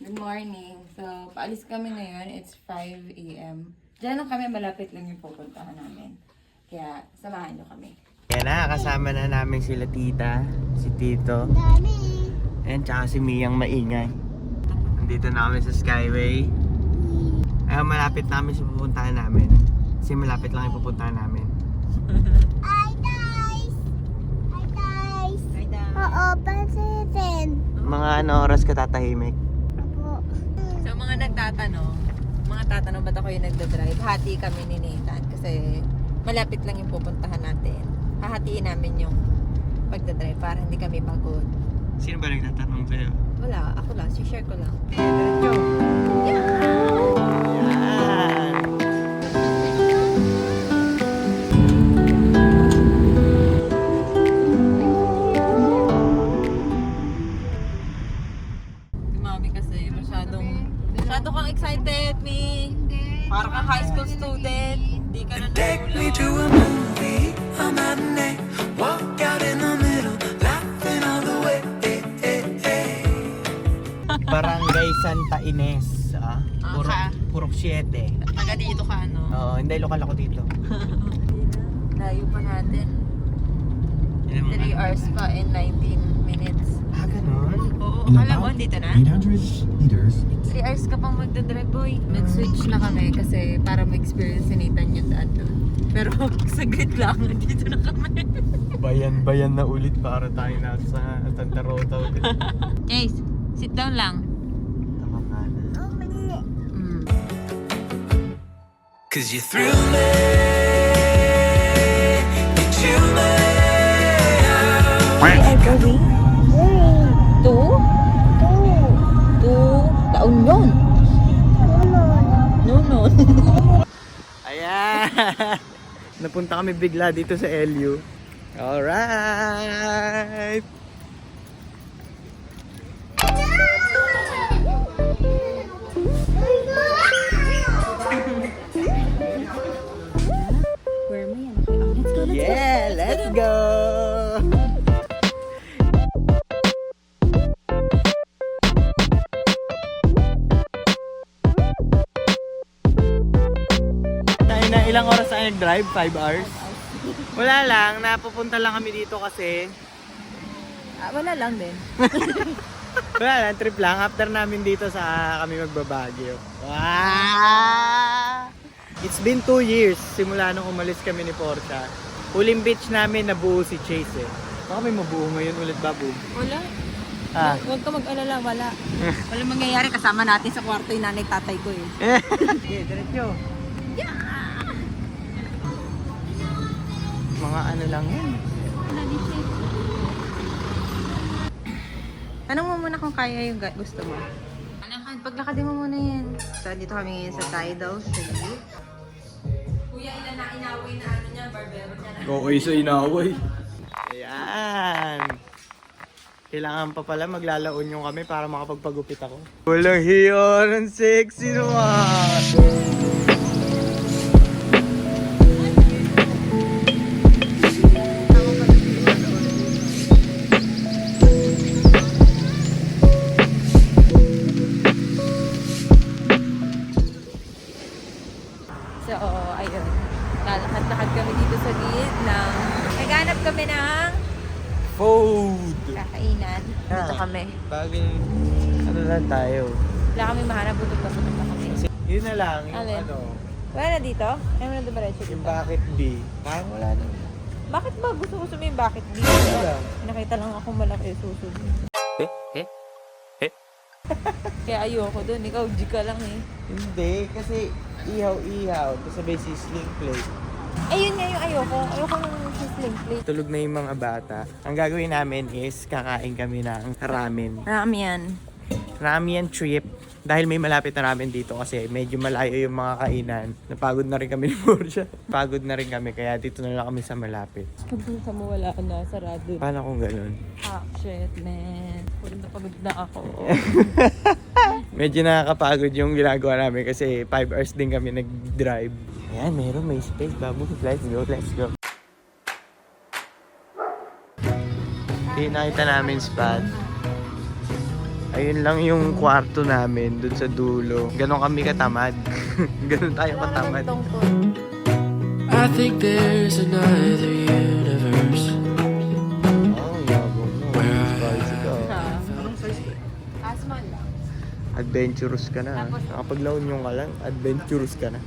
Good morning. So, paalis kami ngayon. It's 5 a.m. Diyan lang kami, malapit lang yung pupuntahan namin. Kaya, samahan nyo kami. Yan na, kasama na namin sila tita, si tito. And tsaka si Miyang maingay. Nandito na kami sa Skyway. Malapit namin sa pupuntahan namin. Kasi malapit lang yung pupuntahan namin. Hi guys! Hi guys! Hi, Dad. Oo, pansin. Mga ano oras ka tatahimik? Opo. So, mga tatanong ba't ako yung nagdadrive? Hati kami ni Nathan kasi malapit lang yung pupuntahan natin. Hahatiin namin yung pagdadrive para hindi kami pagod. Sino ba nagtatanong sa'yo? Wala, ako lang. share ko lang. Yan! Mami kasi masyado kang excited, me. Para kang high school student. Hindi ka na Take me to a movie, a matinee. Walk out in the middle, laughing all the way. Barangay Santa Ines. Purok 7. Taga dito ka, ano? Oo, hindi, lokal ako dito. Layo pa natin. 3 hours pa and 19 minutes. Ganun? Oo, In akala mo, about dito na? 800 meters. 3 hours ka pang magdadrive, boy. Nag-switch na kami kasi para ma-experience si Nathan yung daan doon. Pero saglit lang, dito na kami. Bayan na ulit para tayo nasa Santa Rosa ulit. Chase, sit down lang. Tama ka na. Oh, mali. Cause you thrill me, you chill me out. Ay, gawin? 2? 2 taon yun. No. Ayan! Napunta kami bigla dito sa LU. Alright! Where mo yan? Okay. Let's go. Yeah! Let's go! Ilang oras tayo nag-drive? 5 hours? Wala lang, napupunta lang kami dito kasi Wala lang din. wala lang, trip lang. After namin dito sa kami magbabagyo. Wow! It's been 2 years simula nung umalis kami ni Portia. Huling beach namin nabuo si Chase eh. Baka may mabuo ngayon ulit, babu. Wala. Huwag ka mag-alala, wala. Walang mangyayari, kasama natin sa kwarto yung nanay tatay ko eh. Okay, diretso. Mga ano lang yan. Tanong mo muna kung kaya yung gusto mo. Paglakadin mo muna yan. So, dito kami ngayon sa Tidal Street. Kuya, ilan na inaway na ano niya, barbero niya na. Oo, isa inaway. Ayan. Kailangan pa pala maglalaon yung kami para makapagpagupit ako. Walang hiyo ng sexy naman. So, ayun. Lalakad-lakad kami dito sa gilid ng... Naghanap kami ng Food! kakainan. Dito kami. Bagay, ano lang tayo. Wala kami mahanap, butot na kami. Yun na lang, yung Alin? ano, Wala na dito? Ayaw mo na dumiretso yung dito. bucket B. Parang wala na. Bakit ba gusto ko sabihin bakit di? Wala. Nakita lang ako malaki susod. Kaya ayoko dun. Ikaw, G ka lang eh. Hindi, kasi ihaw-ihaw. Tapos sabay sizzling plate. Ayun nga yung ayoko. Ayoko ng sizzling plate. Tulog na yung mga bata. Ang gagawin namin is kakain kami ng ramen. Ramen. Ramen trip. Dahil may malapit na ramen dito kasi medyo malayo yung mga kainan. Napagod na rin kami ni Portia. Pagod na rin kami kaya dito na lang kami sa malapit. Pagpunta mo wala na, sarado. Paano kung ganun? Ah, shit, man. Pagod na ako. Medyo nakakapagod yung ginagawa namin kasi 5 hours din kami nag-drive. Ayan, may space, babu. Let's go. Nakita namin spot. Ayun lang yung kwarto namin dun sa dulo. Ganon kami katamad. Ganon tayo Wala katamad. naman tungkol. I think there's another universe Oh, yabong mo. Spicy ka. Anong size ba? Asman lang. Adventurous ka na. Tapos- Nakapag-laon yung ka lang, adventurous ka na.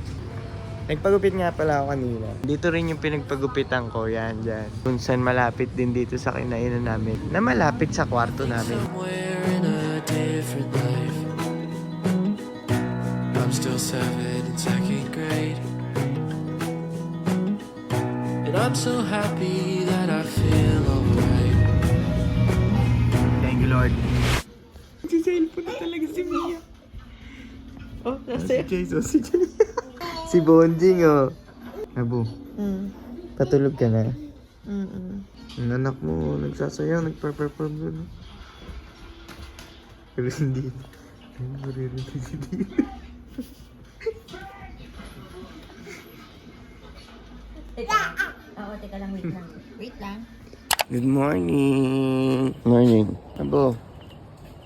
Nagpagupit nga pala ako kanina. Dito rin yung pinagpagupitan ko, yan, dyan. Kung saan malapit din dito sa kinainan namin. Na malapit sa kwarto namin. somewhere in a different life. I'm still 7 in second grade, and I'm so happy that I feel alright. Thank you, Lord. Si cellphone na talaga si Mia. Oh, si Jason, si Jason. Si Bonjing, oh. Abo, patulog ka na. Ang anak mo, nagsasayaw, nagpa-perform doon. Pero hindi. Ay, maririnig si Dito. Teka lang, wait lang. Wait lang. Good morning. Morning. Abo,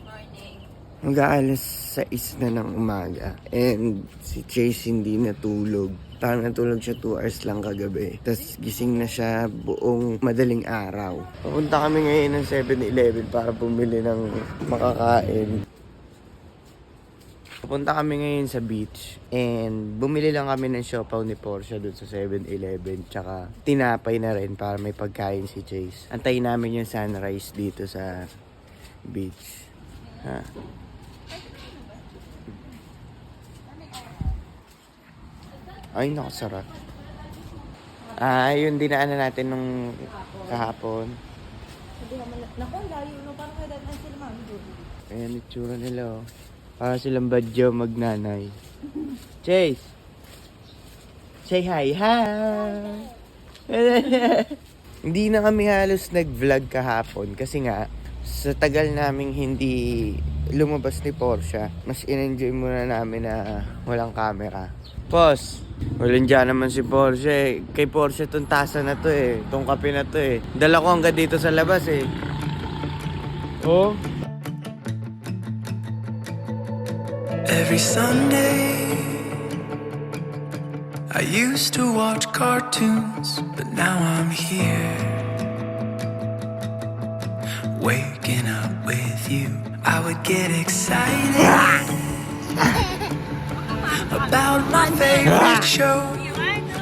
Morning. mag-aalas 6 na ng umaga. And si Chase hindi natulog. Parang natulog siya 2 hours lang kagabi. Tapos gising na siya buong madaling araw. Papunta kami ngayon ng 7-Eleven para bumili ng makakain. Papunta kami ngayon sa beach. And bumili lang kami ng siopaw ni Portia doon sa 7-Eleven. Tsaka tinapay na rin para may pagkain si Chase. Antayin namin yung sunrise dito sa beach. Ha? Ay, nakasarap. Yung dinaanan natin nung kahapon. Naku, layo no. Paano kaya dahil sila mami doon? Ayan, itsura nila, oh. Para silang badyo magnanay. Chase! Say hi! Hi! Hindi na kami halos nag-vlog kahapon kasi nga, sa tagal naming hindi lumabas ni Portia, mas in-enjoy muna namin na walang camera. Pause! Walang dyan naman si Portia eh. Kay Portia tong tasa na to eh. Tong kape na to eh. Dala ko hanggang dito sa labas eh. Oh? Every Sunday, I used to watch cartoons, but now I'm here, waking up with you. I would get excited about my favorite show.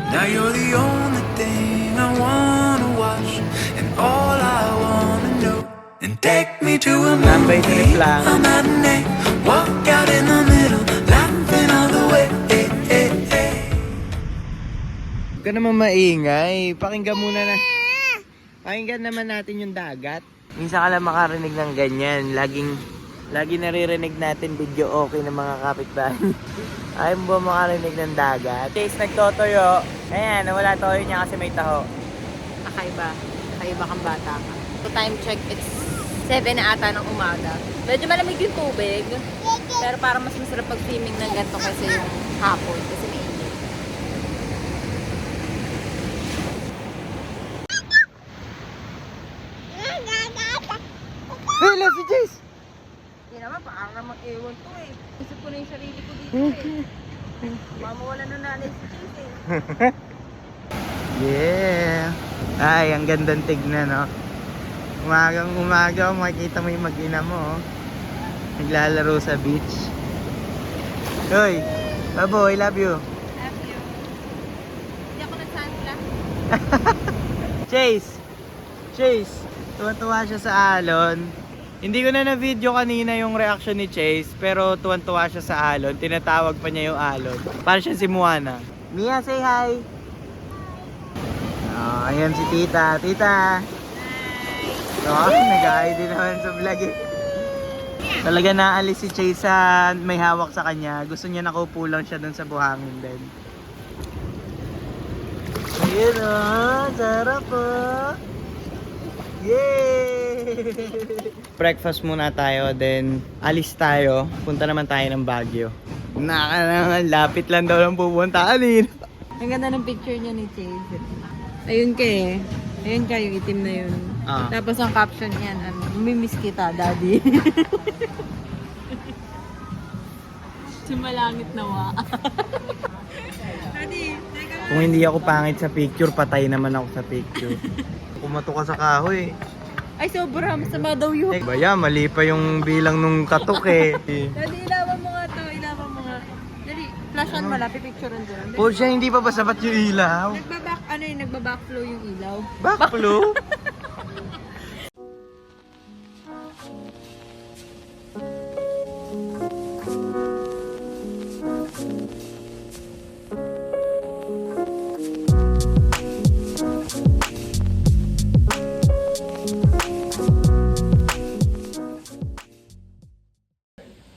Now you're the only thing I wanna watch, and all I wanna know. And take me to a Nambay movie, trip lang. a matinee, walk out in the middle, laughing all the way. Huwag ka naman maingay. Pakinggan muna na. Pakinggan naman natin yung dagat. Minsan ka lang makarinig ng ganyan. Lagi naririnig natin video okay ng mga kapitbahay. Ayaw mo ba makarinig ng dagat? Chase nagtotoyo. Ayan, nawala toyo niya kasi may taho. Kakaiba. Kakaiba kang bata ka. So time check, it's 7 na ata ng umaga. Medyo malamig yung tubig. Pero parang mas masarap pag-swimming ng ganito kasi yung hapon. Kasi may init. Hello, si Chase! Hindi naman, parang namang ewan to eh. Isip ko na yung sarili ko dito eh. Mamawala na nanay si Chase eh. Yeah! Ay, ang gandang tignan, no? Umagang umaga, makikita mo yung mag-ina mo, oh. Naglalaro sa beach. Hoy! Babo, I love you. Love you. Hindi ako nagsasla. Chase! Chase! Tuwan-tuwa siya sa alon. Hindi ko na na-video kanina yung reaction ni Chase, pero tuwan-tuwa siya sa alon. Tinatawag pa niya yung alon. Para siya si Moana. Mia, say hi! Oh, ayan si Tita. Tita! Oh, nag-hi din naman sa vlog eh. Talaga naalis si Chase sa may hawak sa kanya. Gusto niya nakaupo lang siya dun sa buhangin din. Ayun oh, sarap oh. Yay! Breakfast muna tayo, then alis tayo. Punta naman tayo ng Baguio. Lapit lang daw ng pupuntaan eh. Ang ganda ng picture niya ni Chase. Ayun ka eh. Ayun ka, yung itim na yun. Ah. Tapos ang caption niyan, ano, mamimiss kita, daddy. Sumalangit nawa. Kung hindi ako pangit sa picture, patay naman ako sa picture. Kumato ka sa kahoy. Ay, sobra. Masama daw yun. Baya, mali pa yung bilang nung katok eh. Daddy, ilawan mo nga to. Ilawan mo nga. Dali, flashan mo lang. Pipicturean doon. O siya, hindi pa ba sapat yung ilaw? Nagbabackflow yung ilaw. Backflow?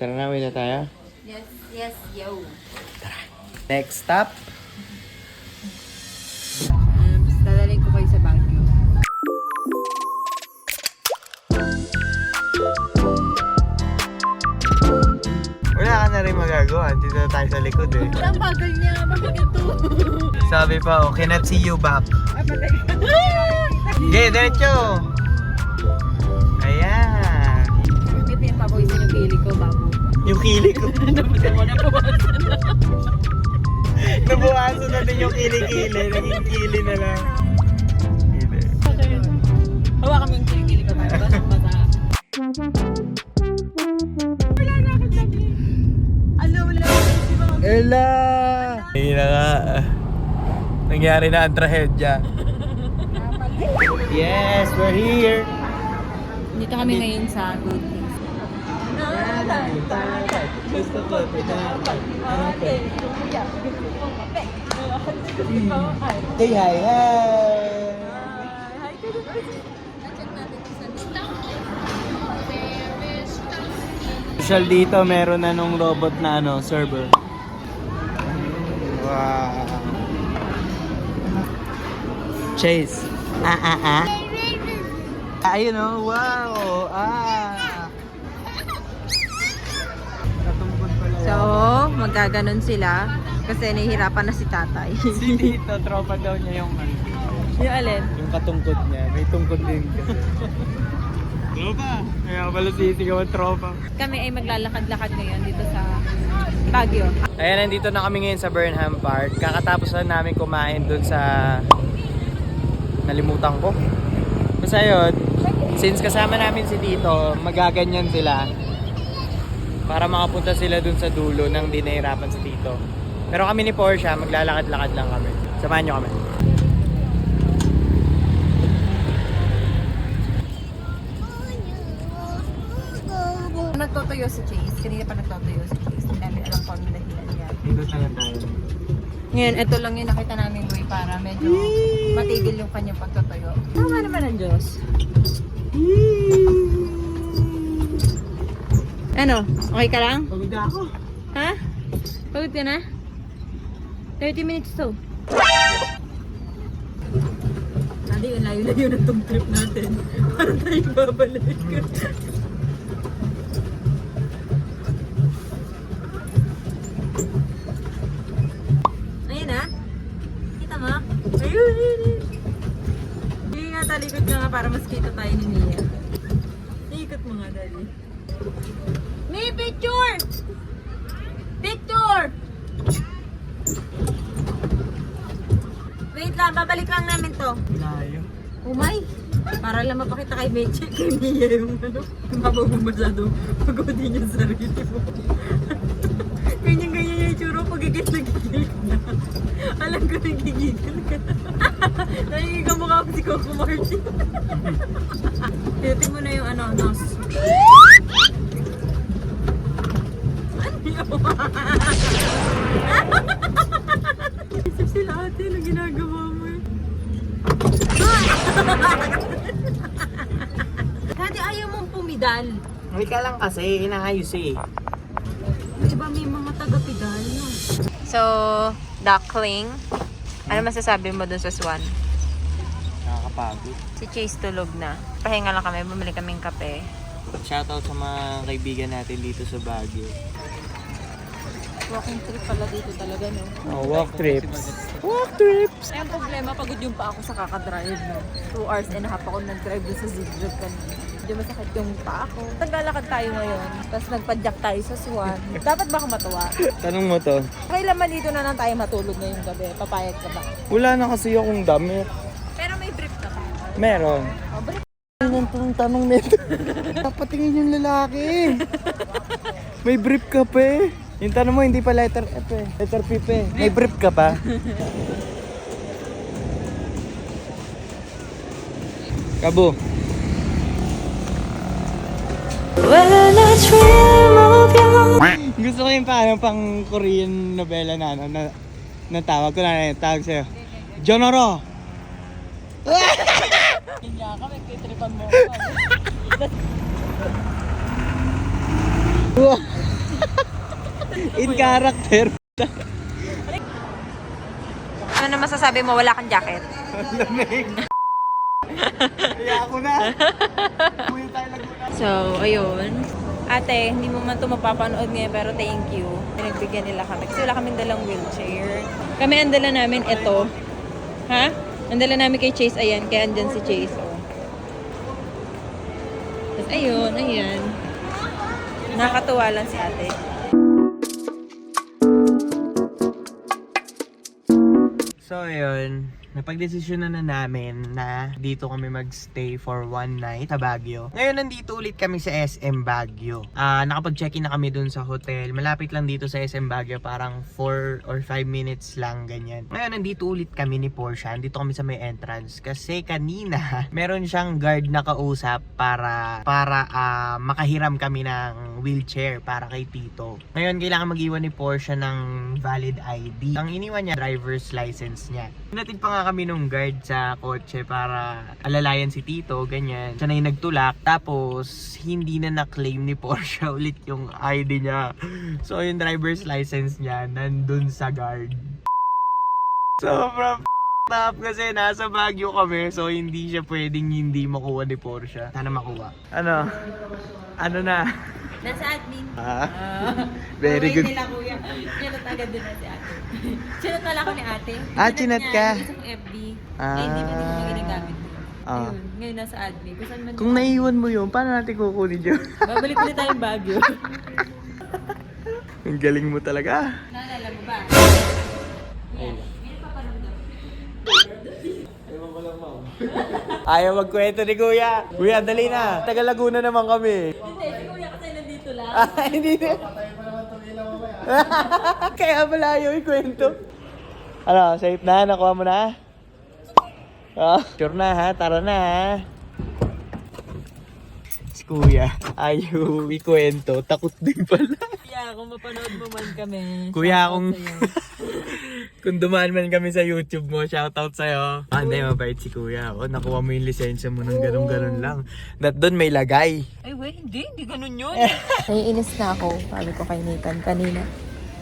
Tara na, uwi na tayo. Yes, yo. Next stop. Dadalhin ko kayo sa Baguio. Wala ka na rin magagawa. Dito na tayo sa likod eh. Ang bagal niya. Bakit ito? Sabi pa, oh, cannot see you back. Ay, patay. Okay, diretso. Ayan. Hindi pinapapawisan yung kilig ko, bago. Yung kilig ko. Nabawasan na. Nabuhasan natin yung kilikili. Naging kili na lang. Hawa kami yung kilig ko tayo. Basang-basa. Wala na akong lagi. Wala. Ella! Hindi na nga. Nangyari na ang trahedya. Yes, we're here. Dito kami ngayon sa Good Things. Say hi, hi! Social dito, meron na nung robot na server. Wow! Chase! Ayun oh, wow! Natumbod pala. So, magkaganon sila kasi nahihirapan na si tatay. Si Tito, tropa daw niya yung Yung alin? yung katungkod niya. May tungkod din kasi. Tropa! Kaya pala sisigaw ang tropa. Kami ay maglalakad-lakad ngayon dito sa Baguio. Ayan, nandito na kami ngayon sa Burnham Park. Kakatapos lang namin kumain dun sa... Nalimutan ko. Basta yun, since kasama namin si Tito, magaganyan sila para makapunta sila dun sa dulo nang di nahirapan si Tito. Pero kami ni Porsche, maglalakad-lakad lang kami. Samahan nyo kami. Nagtotoyo si Chase. Kanina pa nagtotoyo si Chase. Hindi namin alam kung ano dahilan niya. Dito tayo. Ngayon, ito lang yung nakita namin way para medyo matigil yung kanyang pagtotoyo. Tama naman ang Diyos. Ano? Okay ka lang? Pagod ako. Ha? Pagod ka na? 30 minutes to. Hindi, ang layo-layo na itong trip natin. Para tayo babalik. Ayan na. Kita mo? Ayun, ayun. Hindi nga, talikod ka nga para mas kita tayo ni Mia. Ikot mo nga, Daddy. May picture! Picture! Wait lang, babalik lang namin to. Layo. Umay! Para lang mapakita kay Meche, kay Mia yung ano, mabaw mo masyado pagodin yung sarili mo. Ganyan-ganyan yung itsura, pagigil nagigil na. Alam ko nagigigil ka na. Nagigil ka mukha ko si Coco Martin. Pinutin mo na yung ano, nose. Ano yun? Isip sila ate, ano ginagawa mo eh? Dati ayaw mong pumidal. Hindi ka lang kasi, inaayos eh. Diba may mga taga-pidal no? So, duckling. Ano masasabi mo dun sa swan? Nakakapagod. Si Chase tulog na. Pahinga lang kami, bumili kaming kape. Shoutout sa mga kaibigan natin dito sa Baguio. Walking trip pala dito talaga, no? Oh, walk trips. Walk trips! Ay, ang problema, pagod yung pa ako sa kakadrive, no? 2 hours and a half ako nag-drive dun sa zigzag kanina. Medyo masakit yung paa ko. Naglalakad tayo ngayon, tapos nagpadyak tayo sa Swan. Dapat ba ako matuwa? Tanong mo to. Kailan malito na lang tayo matulog ngayong gabi? Papayag ka ba? Wala na kasi akong damit. Pero may brief ka pa. Meron. Oh, brief. Ano ang tanong nito? Patingin yung lalaki. May brief ka pa eh. Yung tanong mo, hindi pa letter F eh. Letter P pa eh. May brief ka pa. Kabo. Gusto ko yung pang Korean novela na ano, na tawag ko na tawag sa'yo. Jonoro! Hindi ka, magkitripan mo. In character. Ano na masasabi mo? Wala kang jacket? Lamig. Kaya ako na. Uwi tayo Laguna. So, ayun. Ate, hindi mo man ito mapapanood ngayon, pero thank you. Pinagbigyan nila kami. Kasi wala kaming dalang wheelchair. Kami ang dala namin ito. Ha? Ang dala namin kay Chase, ayan. Kaya andyan si Chase. Oh. Tapos ayun, ayan. Nakakatuwa lang si ate. So ayun, napagdesisyon na namin na dito kami magstay for one night sa Baguio. Ngayon nandito ulit kami sa SM Baguio. Nakapag-check-in na kami dun sa hotel. Malapit lang dito sa SM Baguio, parang 4 or 5 minutes lang ganyan. Ngayon nandito ulit kami ni Portia. Dito kami sa may entrance kasi kanina meron siyang guard na kausap para makahiram kami ng wheelchair para kay Tito. Ngayon kailangan mag-iwan ni Portia ng valid ID. Ang iniwan niya, driver's license niya. Natid pa nga kami nung guard sa kotse para alalayan si Tito, ganyan. Siya na yung nagtulak, tapos hindi na na-claim ni Portia ulit yung ID niya. So yung driver's license niya nandun sa guard. Sobrang up kasi nasa Baguio kami, so hindi siya pwedeng hindi makuha ni Portia. Sana makuha. Ano? Ano na? Nasa admin. Very good. Nila kuya. Chinat agad din na si ate. Chinat pala ako ni ate. Chinat ka? Gusto kong FB. Eh, hindi pa din ko ginagamit. Ayun, ngayon nasa admin. Kung saan man Kung naiwan mo yun, paano natin kukunin yun? babalik ulit tayong Baguio. Ang galing mo talaga. Naalala mo ba? Ayaw magkwento ni Kuya. Kuya, dali na. Taga Laguna naman kami. Hindi, si kuya kasi nandito lang. Hindi na. Kaya pala ayaw ikwento. Ano, safe na? Nakuha mo na? Sure na ha? Tara na ha? Si Kuya, ayaw ikwento. Takot din pala. Kuya, kung mapanood mo man kami. Kuya, shoutout kung sa'yo. kung dumaan man kami sa YouTube mo, shoutout sa'yo. Hindi, mabait si Kuya. O, nakuha mo yung lisensya mo ng ganun-ganun lang. That doon may lagay. Ay, wait, hindi ganun yun. Naiinis na ako, sabi ko kay Nathan kanina.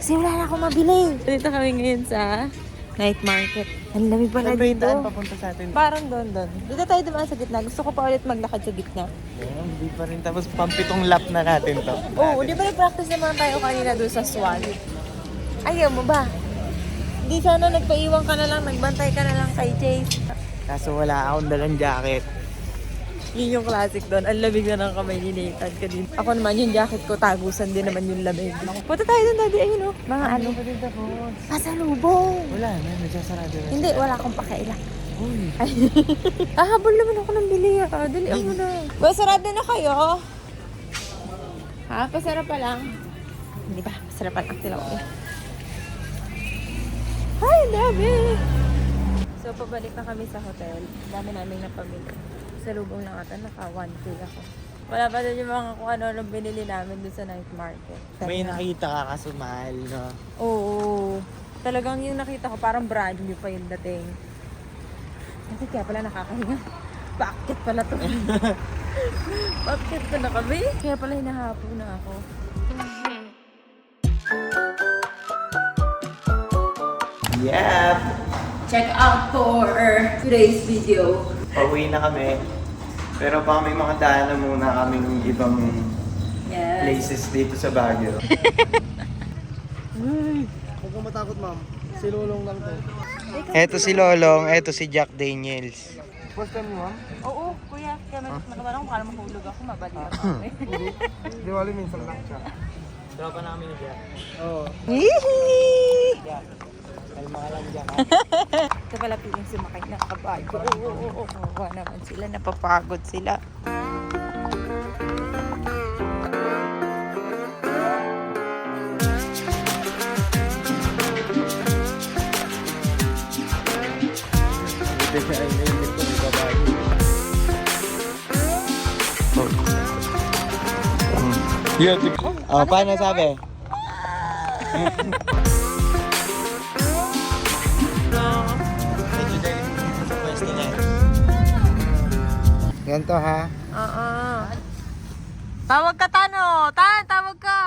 Kasi wala na akong mabili. Dito kami ngayon sa night market. Ang lamig pala dito. Papunta sa atin? Parang doon. Dito tayo dumaan sa gitna. Gusto ko pa ulit maglakad sa gitna. Hindi pa rin. Tapos pampitong lap na natin to. Oo, di ba nag-practice naman tayo kanina doon sa Swan? Ayaw mo ba? Di sana nagpaiwan ka na lang, nagbantay ka na lang kay Chase. Kaso wala akong dalang jacket. Yun yung classic doon. Ang lamig na ng kamay ni Nathan kanina. Ako naman yung jacket ko, tagusan din naman yung lamig. Punta tayo doon, daddy. Ayun o. Mga ano. Pasalubong. Wala na, nagsasarado na. Hindi, wala akong pakailan. Uy. Habol naman ako ng bili. Dali ako na. Well, sarado na kayo. Ha? Pasara pa lang. Hindi ba? Pasara pa lang. Tilaw ko. Ay, dami! So, pabalik na kami sa hotel. Dami namin napamili. Sa lubong lang ata, naka 1K ako. Wala pa din yung mga kung ano binili namin doon sa night market. May nakita ka kasumal, no? Oo. Talagang yung nakita ko, parang brand new pa yung dating. Kasi kaya pala nakakahinga. Bakit pala to? Bakit pa na kami? Kaya pala hinahapo na ako. Yep! Check out for today's video. Pauwi na kami. Pero pa may mga daanan muna kaming ibang Yes. places dito sa Baguio. Huwag kang matakot, ma'am. Si Lulong lang to. Eto si Lolong, eto si Jack Daniels. First time mo, ma'am? Oo, kuya. Kaya nakabarang baka mahulog ako, mabalik ako. Di wali, minsan lang siya. Tropa namin ni Jack. Oo. Yee! Jack. Kalma ka lang, Jack. Ito pala piling sumakay ng kabayo. Oo, naman sila. Napapagod sila. Ito siya ay nainit ko, may babae. Oh, paano sabi? Medyo dahil sa pwesto na. Ganito ha? Oo. Tawag ka, Tano! Tawag ka!